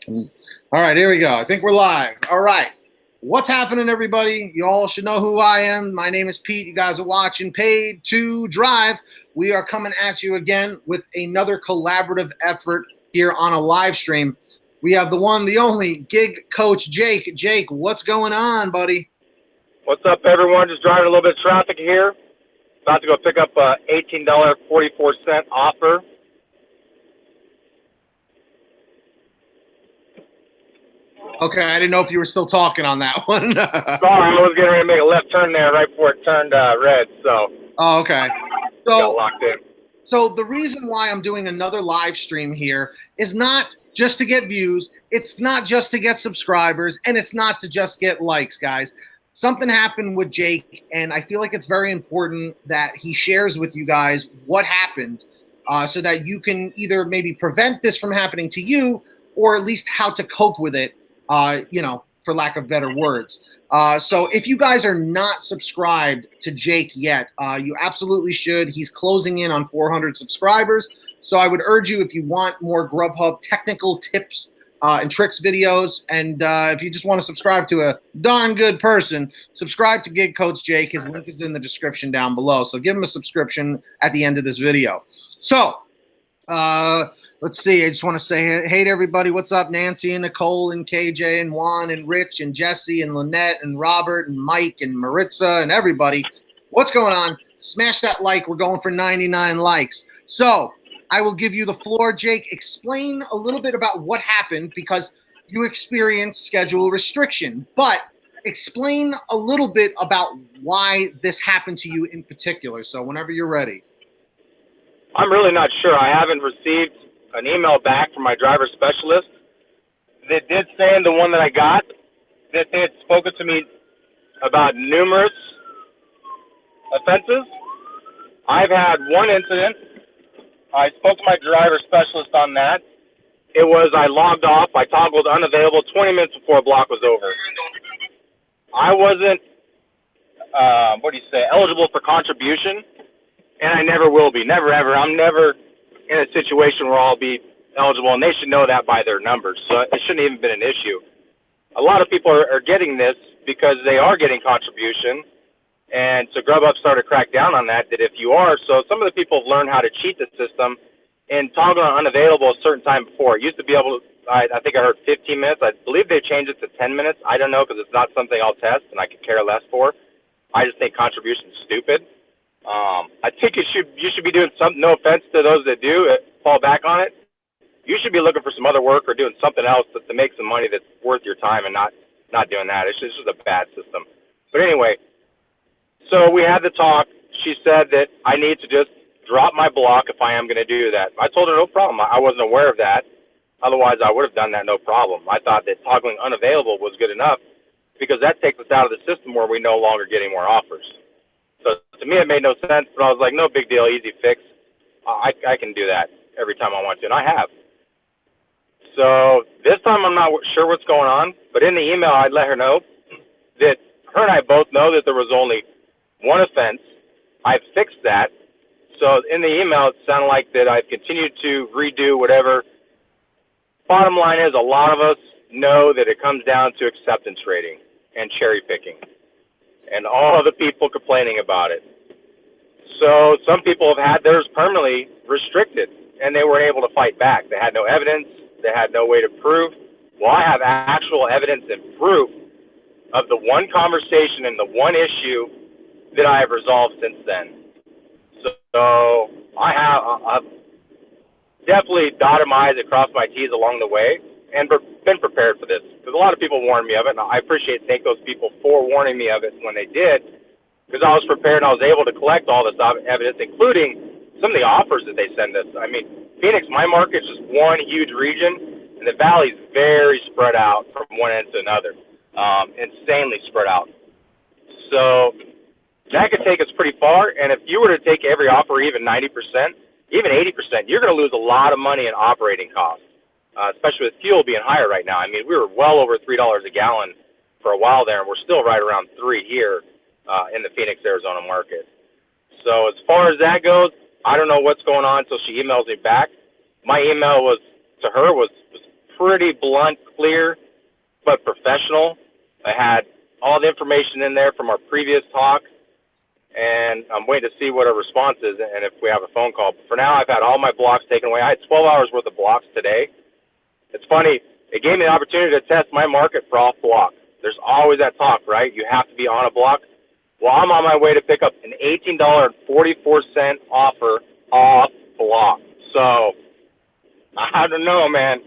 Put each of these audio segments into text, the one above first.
All right, here we go. I think we're live. All right. What's happening, everybody? You all should know who I am. My name is Pete. You guys are watching Paid to Drive. We are coming at you again with another collaborative effort here on a live stream. We have the one, the only gig coach, Jake. Jake, what's going on, buddy? What's up, everyone? Just driving a little bit of traffic here. About to go pick up a $18.44 offer. Okay, I didn't know if you were still talking on that one. Sorry, I was getting ready to make a left turn there right before it turned red, so. Oh, okay. Got locked in. So the reason why I'm doing another live stream here is not just to get views, it's not just to get subscribers, and it's not to just get likes, guys. Something happened with Jake, and I feel like it's very important that he shares with you guys what happened so that you can either maybe prevent this from happening to you or at least how to cope with it, for lack of better words. So if you guys are not subscribed to Jake yet, you absolutely should. He's closing in on 400 subscribers. So I would urge you, if you want more GrubHub technical tips and tricks videos, and if you just want to subscribe to a darn good person, subscribe to Gig Coach Jake. His link is in the description down below. So give him a subscription at the end of this video. So let's see. I just want to say hey to everybody. What's up, Nancy and Nicole and KJ and Juan and Rich and Jesse and Lynette and Robert and Mike and Maritza and everybody. What's going on? Smash that like. We're going for 99 likes. So I will give you the floor, Jake. Explain a little bit about what happened because you experienced schedule restriction, but explain a little bit about why this happened to you in particular. So whenever you're ready. I'm really not sure. I haven't received an email back from my driver specialist. They did say in the one that I got that they had spoken to me about numerous offenses. I've had one incident. I spoke to my driver specialist on that. It was I logged off. I toggled unavailable 20 minutes before a block was over. I wasn't, eligible for contribution, and I never will be. Never, ever. I'm never in a situation where I'll be eligible, and they should know that by their numbers. So it shouldn't even been an issue. A lot of people are getting this because they are getting contribution, and so GrubHub started to crack down on that if you are. So some of the people have learned how to cheat the system and toggle on unavailable a certain time before. It used to be able to, I think I heard 15 minutes. I believe they changed it to 10 minutes. I don't know because it's not something I'll test and I could care less for. I just think contribution is stupid. I think you should be doing something, no offense to those that do fall back on it. You should be looking for some other work or doing something else to make some money that's worth your time and not doing that. It's just a bad system. But anyway, so we had the talk. She said that I need to just drop my block if I am going to do that. I told her no problem. I wasn't aware of that. Otherwise, I would have done that no problem. I thought that toggling unavailable was good enough because that takes us out of the system where we no longer get any more offers. So to me, it made no sense, but I was like, no big deal, easy fix. I can do that every time I want to, and I have. So this time I'm not sure what's going on, but in the email I'd let her know that her and I both know that there was only one offense. I've fixed that. So in the email it sounded like that I've continued to redo whatever. Bottom line is a lot of us know that it comes down to acceptance rating and cherry picking and all the people complaining about it. So some people have had theirs permanently restricted and they weren't able to fight back. They had no evidence. They had no way to prove. Well, I have actual evidence and proof of the one conversation and the one issue that I have resolved since then. So I've definitely dotted my I's and crossed my T's along the way and been prepared for this. Because a lot of people warned me of it, and I thank those people for warning me of it when they did, because I was prepared and I was able to collect all this evidence, including some of the offers that they send us. I mean, Phoenix, my market is just one huge region, and the valley's very spread out from one end to another, insanely spread out. So that could take us pretty far, and if you were to take every offer, even 90%, even 80%, you're going to lose a lot of money in operating costs, especially with fuel being higher right now. I mean, we were well over $3 a gallon for a while there, and we're still right around 3 here in the Phoenix, Arizona market. So as far as that goes, I don't know what's going on until she emails me back. My email to her was pretty blunt, clear, but professional. I had all the information in there from our previous talk, and I'm waiting to see what our response is and if we have a phone call. But for now, I've had all my blocks taken away. I had 12 hours worth of blocks today. It's funny. It gave me the opportunity to test my market for off block. There's always that talk, right? You have to be on a block. Well, I'm on my way to pick up an $18.44 offer off block. So, I don't know, man.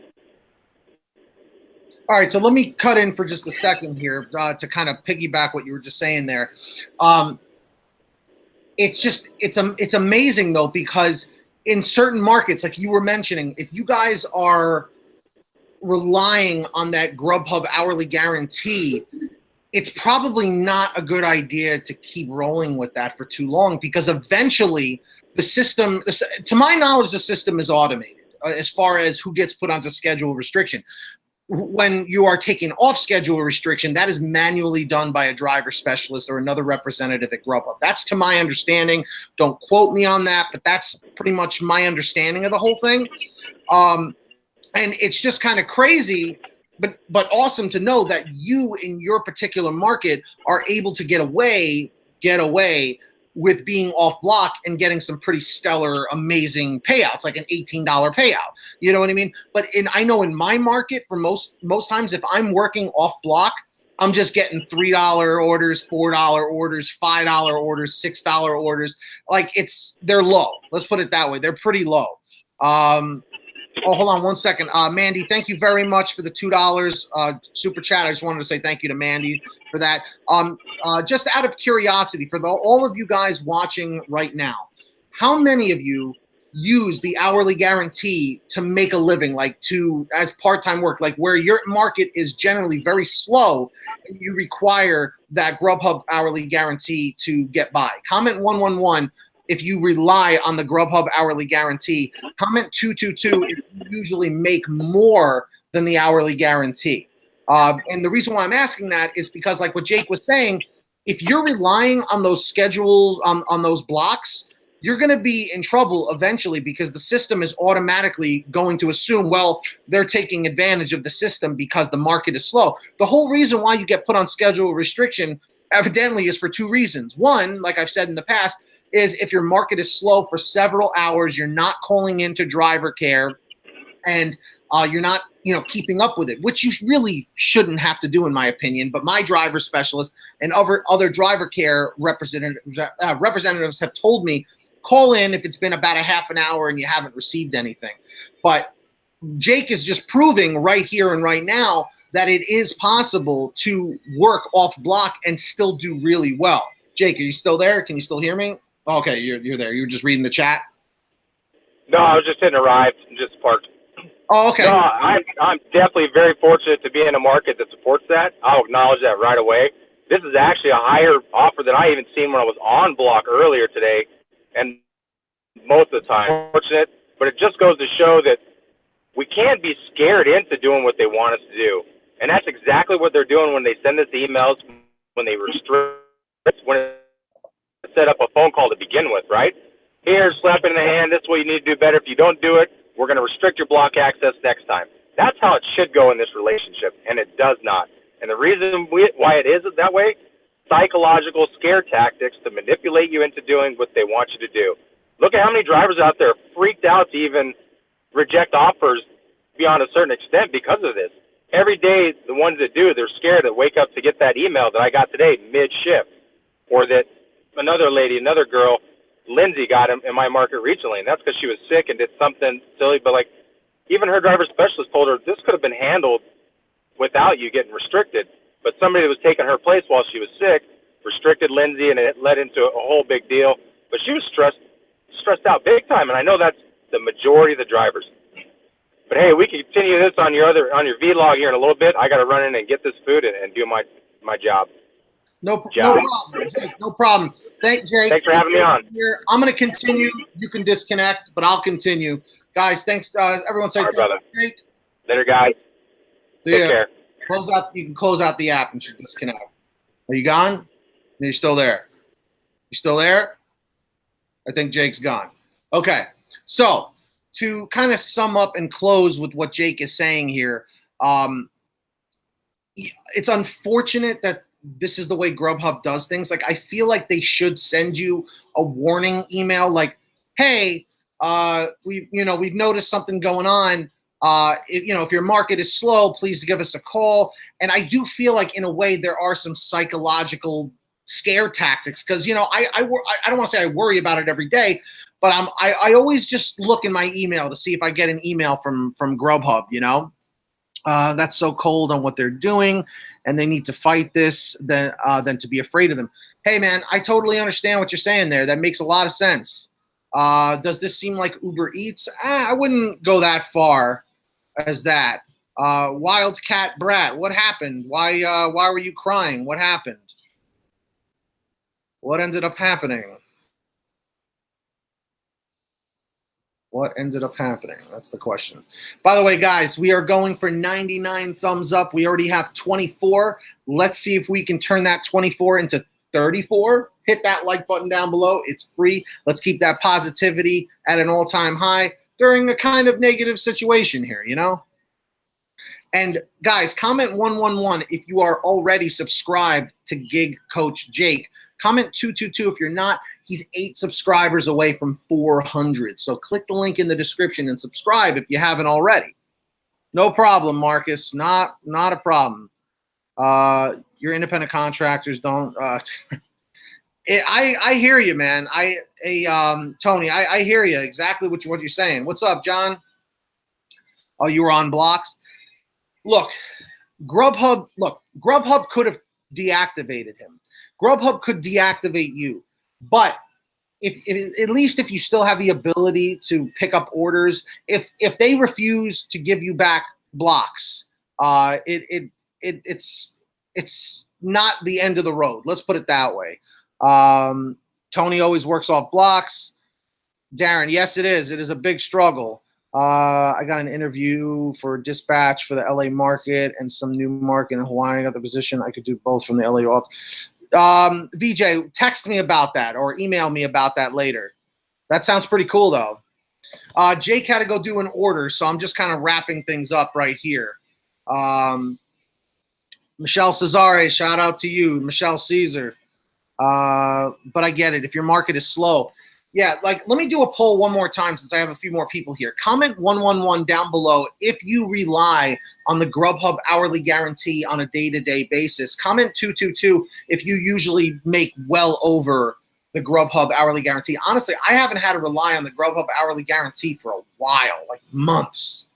All right, so let me cut in for just a second here to kind of piggyback what you were just saying there. It's amazing though, because in certain markets, like you were mentioning, if you guys are relying on that GrubHub hourly guarantee, it's probably not a good idea to keep rolling with that for too long, because eventually the system, to my knowledge, the system is automated as far as who gets put onto schedule restriction. When you are taking off schedule restriction, that is manually done by a driver specialist or another representative at GrubHub. That's to my understanding. Don't quote me on that, but that's pretty much my understanding of the whole thing. And it's just kind of crazy, but awesome to know that you in your particular market are able to get away with being off block and getting some pretty stellar, amazing payouts, like an $18 payout. You know what I mean? But I know in my market, for most times, if I'm working off block, I'm just getting $3 orders, $4 orders, $5 orders, $6 orders. Like they're low. Let's put it that way. They're pretty low. Oh, hold on one second. Mandy, thank you very much for the $2 super chat. I just wanted to say thank you to Mandy for that. Just out of curiosity, for all of you guys watching right now, how many of you use the hourly guarantee to make a living, like as part-time work, like where your market is generally very slow and you require that GrubHub hourly guarantee to get by? Comment 111 if you rely on the GrubHub hourly guarantee. Comment 222 if you usually make more than the hourly guarantee. And the reason why I'm asking that is because, like what Jake was saying, if you're relying on those schedules, on those blocks, you're going to be in trouble eventually, because the system is automatically going to assume, well, they're taking advantage of the system because the market is slow. The whole reason why you get put on schedule restriction evidently is for two reasons. One, like I've said in the past, is if your market is slow for several hours, you're not calling into driver care, and you're not, keeping up with it, which you really shouldn't have to do, in my opinion. But my driver specialist and other driver care representatives have told me, call in if it's been about a half an hour and you haven't received anything. But Jake is just proving right here and right now that it is possible to work off block and still do really well. Jake, are you still there? Can you still hear me? Okay, you're there. You were just reading the chat? No, I was just hitting arrived and just parked. Oh, okay. No, I'm definitely very fortunate to be in a market that supports that. I'll acknowledge that right away. This is actually a higher offer than I even seen when I was on block earlier today, and most of the time. Fortunate, but it just goes to show that we can't be scared into doing what they want us to do. And that's exactly what they're doing when they send us emails, when they restrict, when set up a phone call to begin with, right? Here, slap it in the hand. This is what you need to do better. If you don't do it, we're going to restrict your block access next time. That's how it should go in this relationship, and it does not. And the reason why it is that way, psychological scare tactics to manipulate you into doing what they want you to do. Look at how many drivers out there are freaked out to even reject offers beyond a certain extent because of this. Every day, the ones that do, they're scared to wake up to get that email that I got today mid-shift, or that another lady, another girl, Lindsay, got in my market recently, and that's because she was sick and did something silly. But, like, even her driver specialist told her this could have been handled without you getting restricted. But somebody that was taking her place while she was sick restricted Lindsay, and it led into a whole big deal. But she was stressed out big time, and I know that's the majority of the drivers. But hey, we can continue this on your vlog here in a little bit. I got to run in and get this food and do my job. No problem, Jake. No problem. Thanks, Jake. Thanks for having me on. Here, I'm going to continue. You can disconnect, but I'll continue. Guys, thanks. Everyone say thanks, brother. Jake. Later, guys. Take care. You can close out the app and you disconnect. Are you gone? No, you're still there. You still there? I think Jake's gone. Okay. So to kind of sum up and close with what Jake is saying here, it's unfortunate that this is the way Grubhub does things. Like, I feel like they should send you a warning email, like, "Hey, we've noticed something going on. If your market is slow, please give us a call." And I do feel like, in a way, there are some psychological scare tactics, because I don't want to say I worry about it every day, but I always just look in my email to see if I get an email from Grubhub. That's so cold on what they're doing, and they need to fight this than to be afraid of them. Hey, man, I totally understand what you're saying there. That makes a lot of sense. Does this seem like Uber Eats? I wouldn't go that far as that. Wildcat Brat, what happened? Why were you crying? What happened? What ended up happening? What ended up happening? That's the question. By the way, guys, we are going for 99 thumbs up. We already have 24. Let's see if we can turn that 24 into 34. Hit that like button down below. It's free. Let's keep that positivity at an all-time high during a kind of negative situation here, And guys, comment 111 if you are already subscribed to Gig Coach Jake. Comment 222 if you're not. He's 8 subscribers away from 400. So click the link in the description and subscribe if you haven't already. No problem, Marcus. Not a problem. Your independent contractors don't. I hear you, man. Tony, I hear you exactly what you're saying. What's up, John? Oh, you were on blocks. Look, Grubhub could have deactivated him. Grubhub could deactivate you, but if at least if you still have the ability to pick up orders, if they refuse to give you back blocks, it's not the end of the road. Let's put it that way. Tony always works off blocks. Darren, yes, it is. It is a big struggle. I got an interview for dispatch for the LA market and some new market in Hawaii. I got the position. I could do both from the LA office. VJ, text me about that or email me about that later. That sounds pretty cool, though. Jake had to go do an order, so I'm just kind of wrapping things up right here. Michelle Cesare, shout out to you. Michelle Caesar. But I get it. If your market is slow. Yeah, like, let me do a poll one more time since I have a few more people here. Comment 111 down below if you rely on the Grubhub hourly guarantee on a day-to-day basis. Comment 222 if you usually make well over the Grubhub hourly guarantee. Honestly, I haven't had to rely on the Grubhub hourly guarantee for a while, like months.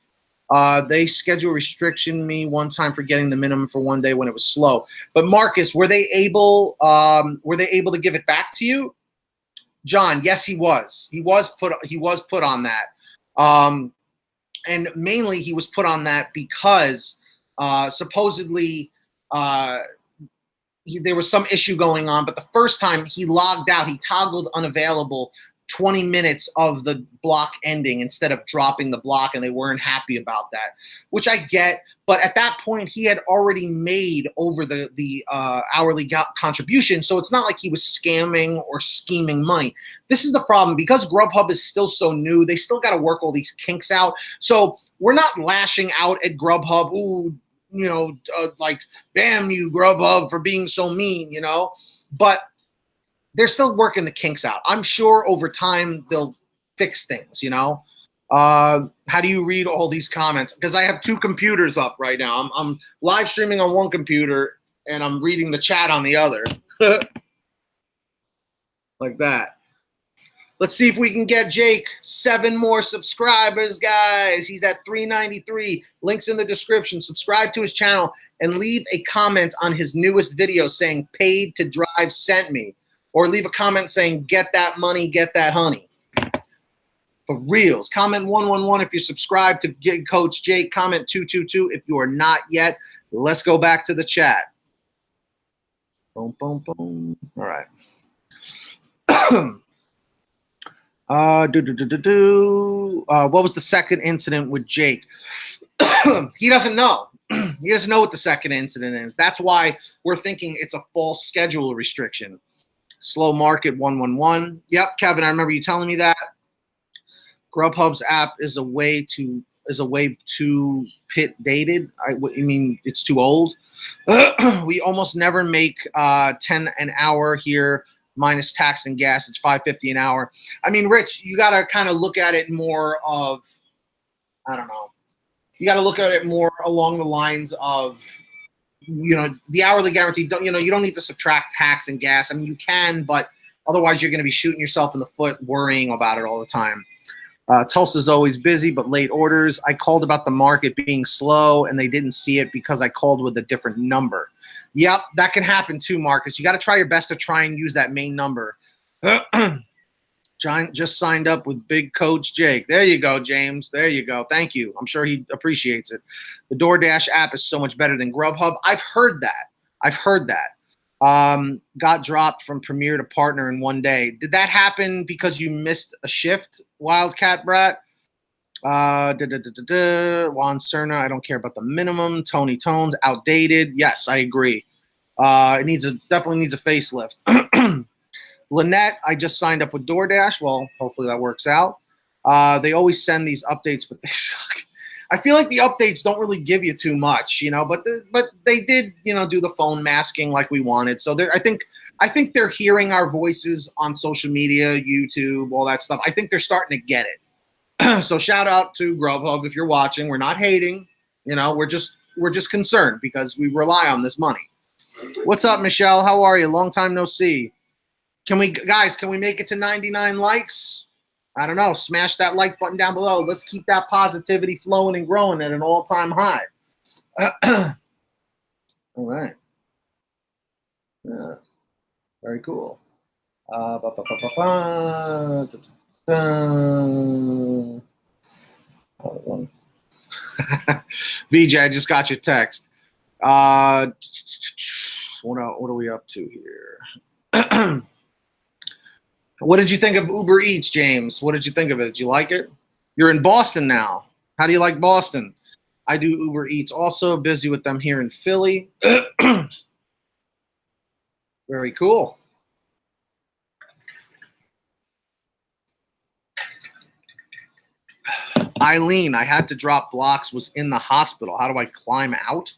They schedule restriction me one time for getting the minimum for one day when it was slow. But Marcus, were they able to give it back to you? John, yes, he was. He was put on that, and mainly he was put on that because supposedly there was some issue going on. But the first time he logged out, he toggled unavailable 20 minutes of the block ending instead of dropping the block, and they weren't happy about that, which I get. But at that point, he had already made over the hourly contribution, so it's not like he was scamming or scheming money. This is the problem. Because Grubhub is still so new, they still got to work all these kinks out. So we're not lashing out at Grubhub, ooh, like, damn you, Grubhub, for being so mean, But they're still working the kinks out. I'm sure over time they'll fix things, How do you read all these comments? Because I have 2 computers up right now. I'm live streaming on one computer, and I'm reading the chat on the other. Like that. Let's see if we can get Jake 7 more subscribers, guys. He's at 393. Links in the description. Subscribe to his channel and leave a comment on his newest video saying "Paid to Drive sent me." Or leave a comment saying, "Get that money, get that honey." For reals. Comment 111 if you're subscribed to Gig Coach Jake. Comment 222 if you are not yet. Let's go back to the chat. Boom, boom, boom. All right. What was the second incident with Jake? He doesn't know. He doesn't know what the second incident is. That's why we're thinking it's a false schedule restriction. Slow market 111. Yep, Kevin, I remember you telling me that. Grubhub's app is a way too pit dated. I mean, it's too old. We almost never make 10 an hour here minus tax and gas. It's $5.50 an hour. I mean, Rich, you got to kind of look at it more of, I don't know. You got to look at it more along the lines of, you know, the hourly guarantee. You don't need to subtract tax and gas. I mean, you can, but otherwise you're going to be shooting yourself in the foot worrying about it all the time. Tulsa's always busy, but late orders. I called about the market being slow, and they didn't see it because I called with a different number. Yep, that can happen too, Marcus. You got to try your best to try and use that main number. John just signed up with Big Coach Jake. There you go, James. There you go. Thank you. I'm sure he appreciates it. The DoorDash app is so much better than Grubhub. I've heard that. Got dropped from Premier to Partner in one day. Did that happen because you missed a shift, Wildcat Brat? Juan Cerna, I don't care about the minimum. Tony Tones, outdated. Yes, I agree. It definitely needs a facelift. Lynette, I just signed up with DoorDash. Well, hopefully that works out. They always send these updates, but they suck. I feel like the updates don't really give you too much, you know, but they did, you know, do the phone masking like we wanted. So I think they're hearing our voices on social media, YouTube, all that stuff. I think they're starting to get it. So shout out to Grubhub if you're watching. We're not hating, you know, we're just concerned because we rely on this money. What's up, Michelle? How are you? Long time no see. Can we make it to 99 likes? I don't know. Smash that like button down below. Let's keep that positivity flowing and growing at an all-time high. All right. Yeah. Very cool. VJ, I just got your text. What are we up to here? What did you think of Uber Eats, James? What did you think of it? Did you like it? You're in Boston now. How do you like Boston? I do Uber Eats also. Busy with them here in Philly. Very cool. Eileen, I had to drop blocks, was in the hospital. How do I climb out?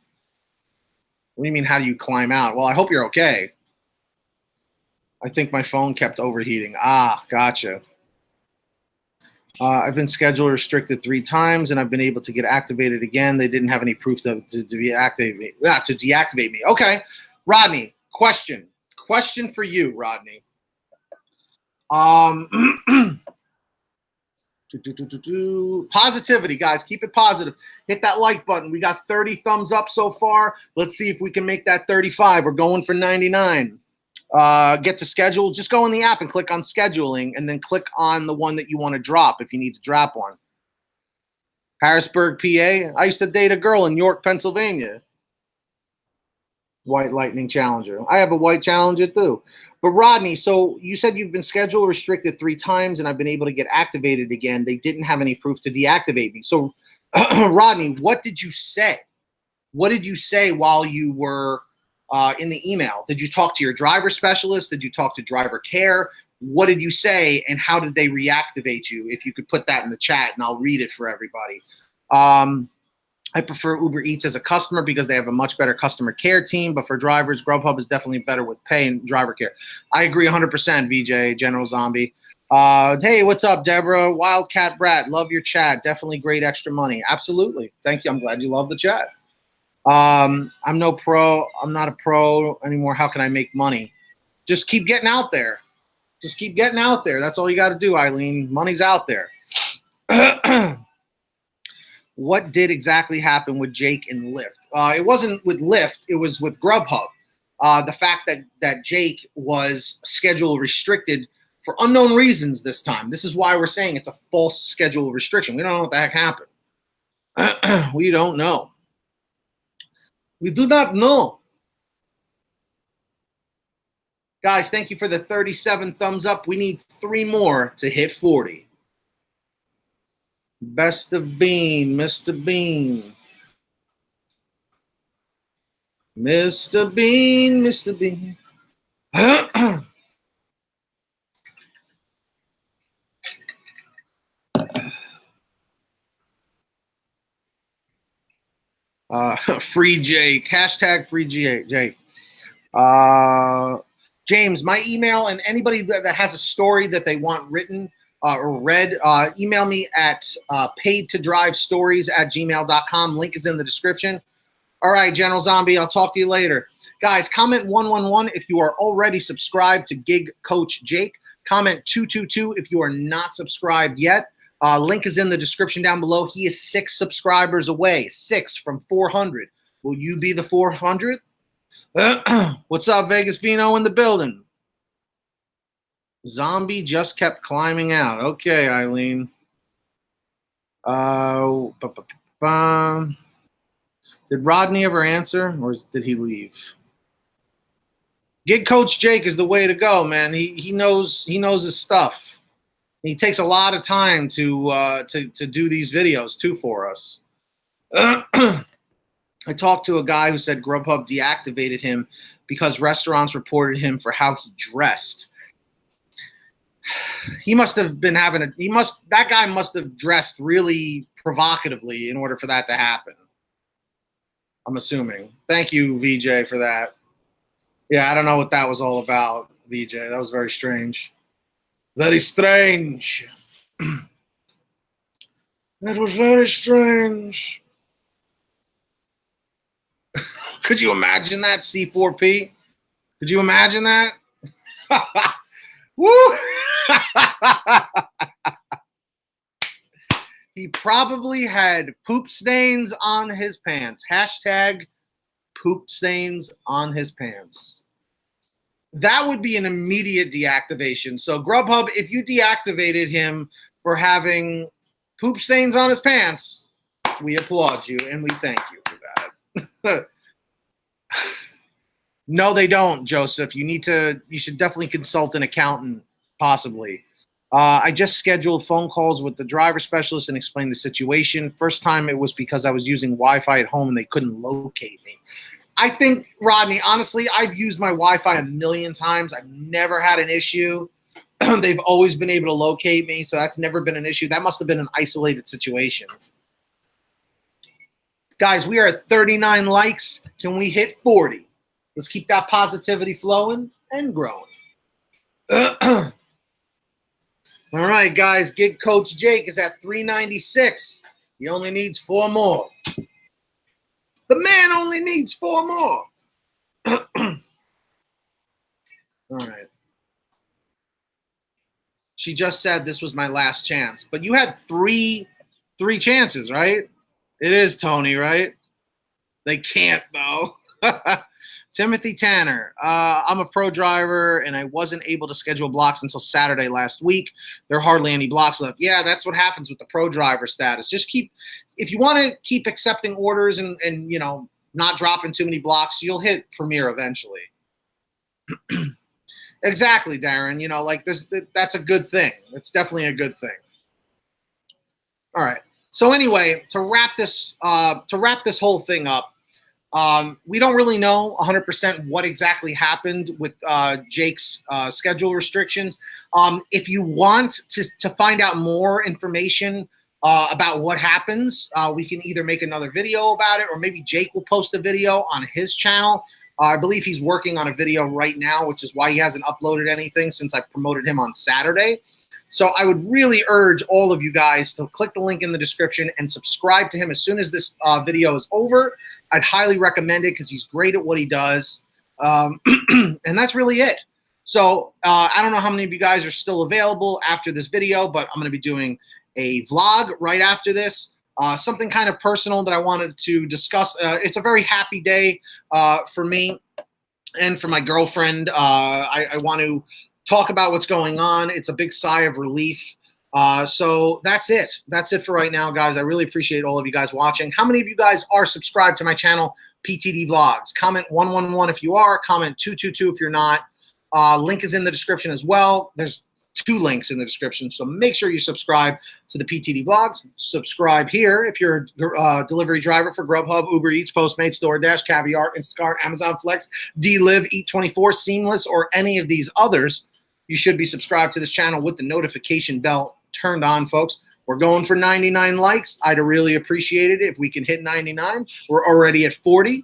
What do you mean, how do you climb out? Well, I hope you're okay. I think my phone kept overheating. Ah, gotcha. I've been schedule restricted 3 times, and I've been able to get activated again. They didn't have any proof to deactivate me. To deactivate me. Okay, Rodney. Question for you, Rodney. Positivity, guys. Keep it positive. Hit that like button. We got 30 thumbs up so far. Let's see if we can make that 35. We're going for 99. Get to schedule. Just go in the app and click on scheduling, and then click on the one that you want to drop if you need to drop one. Harrisburg, PA. I used to date a girl in York, Pennsylvania. White Lightning Challenger. I have a white Challenger too. But Rodney, so you said you've been schedule restricted 3 times, and I've been able to get activated again. They didn't have any proof to deactivate me. So, Rodney, what did you say? What did you say while you were in the email? Did you talk to your driver specialist? Did you talk to driver care? What did you say, and how did they reactivate you? If you could put that in the chat, and I'll read it for everybody. I prefer Uber Eats as a customer because they have a much better customer care team, but for drivers, Grubhub is definitely better with pay and driver care. I agree 100%, VJ, General Zombie. Hey, what's up, Deborah? Wildcat Brat, love your chat. Definitely great extra money. Absolutely. Thank you. I'm glad you love the chat. I'm no pro. I'm not a pro anymore. How can I make money? Just keep getting out there. Just keep getting out there. That's all you got to do, Eileen. Money's out there. What did exactly happen with Jake and Lyft? It wasn't with Lyft. It was with Grubhub. The fact that Jake was schedule restricted for unknown reasons this time. This is why we're saying it's a false schedule restriction. We don't know what the heck happened. We don't know. We do not know. Guys, thank you for the 37 thumbs up. We need 3 more to hit 40. Best of Bean, Mr. Bean. Mr. Bean, Mr. Bean. Free Jake. Hashtag free Jake. James, my email, and anybody that has a story that they want written or read, email me at PaidToDriveStories@gmail.com. Link is in the description. All right, General Zombie, I'll talk to you later. Guys, comment 111 if you are already subscribed to Gig Coach Jake. Comment 222 if you are not subscribed yet. Link is in the description down below. He is 6 subscribers away. 6 from 400. Will you be the 400th? What's up, Vegas Vino in the building? Zombie just kept climbing out. Okay, Eileen. Did Rodney ever answer, or did he leave? Gig Coach Jake is the way to go, man. He knows his stuff. He takes a lot of time to do these videos too for us. I talked to a guy who said GrubHub deactivated him because restaurants reported him for how he dressed. He must have been that guy must have dressed really provocatively in order for that to happen. I'm assuming. Thank you, VJ, for that. Yeah, I don't know what that was all about, VJ. That was very strange. Very strange. That was very strange. Could you imagine that, C4P? Could you imagine that? Woo! He probably had poop stains on his pants. Hashtag poop stains on his pants. That would be an immediate deactivation. So GrubHub, if you deactivated him for having poop stains on his pants, we applaud you and we thank you for that. No, they don't, Joseph. You should definitely consult an accountant, possibly. I just scheduled phone calls with the driver specialist and explained the situation. First time it was because I was using Wi-Fi at home and they couldn't locate me. I think, Rodney, honestly, I've used my Wi-Fi a million times. I've never had an issue. They've always been able to locate me, so that's never been an issue. That must have been an isolated situation. Guys, we are at 39 likes. Can we hit 40? Let's keep that positivity flowing and growing. All right, guys. Gig Coach Jake is at 396. He only needs 4 more. The man only needs 4 more. All right. She just said this was my last chance. But you had three chances, right? It is Tony, right? They can't, though. Timothy Tanner. I'm a pro driver, and I wasn't able to schedule blocks until Saturday last week. There are hardly any blocks left. Yeah, that's what happens with the pro driver status. Just if you want to keep accepting orders and you know, not dropping too many blocks, you'll hit Premier eventually. Exactly, Darren. You know, like that's a good thing. It's definitely a good thing. All right. So anyway, to wrap this whole thing up, we don't really know 100% what exactly happened with Jake's schedule restrictions. If you want to find out more information about what happens, we can either make another video about it, or maybe Jake will post a video on his channel. I believe he's working on a video right now, which is why he hasn't uploaded anything since I promoted him on Saturday. So I would really urge all of you guys to click the link in the description and subscribe to him as soon as this video is over. I'd highly recommend it because he's great at what he does. And that's really it. So I don't know how many of you guys are still available after this video, but I'm going to be doing a vlog right after this. Something kind of personal that I wanted to discuss. It's a very happy day for me and for my girlfriend. I want to talk about what's going on. It's a big sigh of relief. So that's it. That's it for right now, guys. I really appreciate all of you guys watching. How many of you guys are subscribed to my channel, PTD Vlogs? Comment 111 if you are. Comment 222 if you're not. Link is in the description as well. There's 2 links in the description, so make sure you subscribe to the PTD Vlogs. Subscribe here if you're a delivery driver for GrubHub, Uber Eats, Postmates, DoorDash, Caviar, Instacart, Amazon Flex, DLive, Eat24, Seamless, or any of these others. You should be subscribed to this channel with the notification bell turned on, folks. We're going for 99 likes. I'd really appreciate it if we can hit 99. We're already at 40.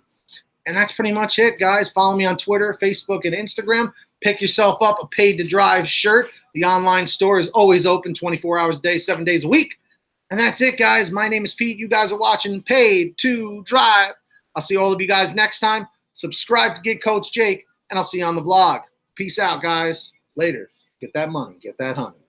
And that's pretty much it, guys. Follow me on Twitter, Facebook, and Instagram. Pick yourself up a Paid to Drive shirt. The online store is always open 24 hours a day, 7 days a week. And that's it, guys. My name is Pete. You guys are watching Paid to Drive. I'll see all of you guys next time. Subscribe to Get Coach Jake, and I'll see you on the vlog. Peace out, guys. Later. Get that money. Get that honey.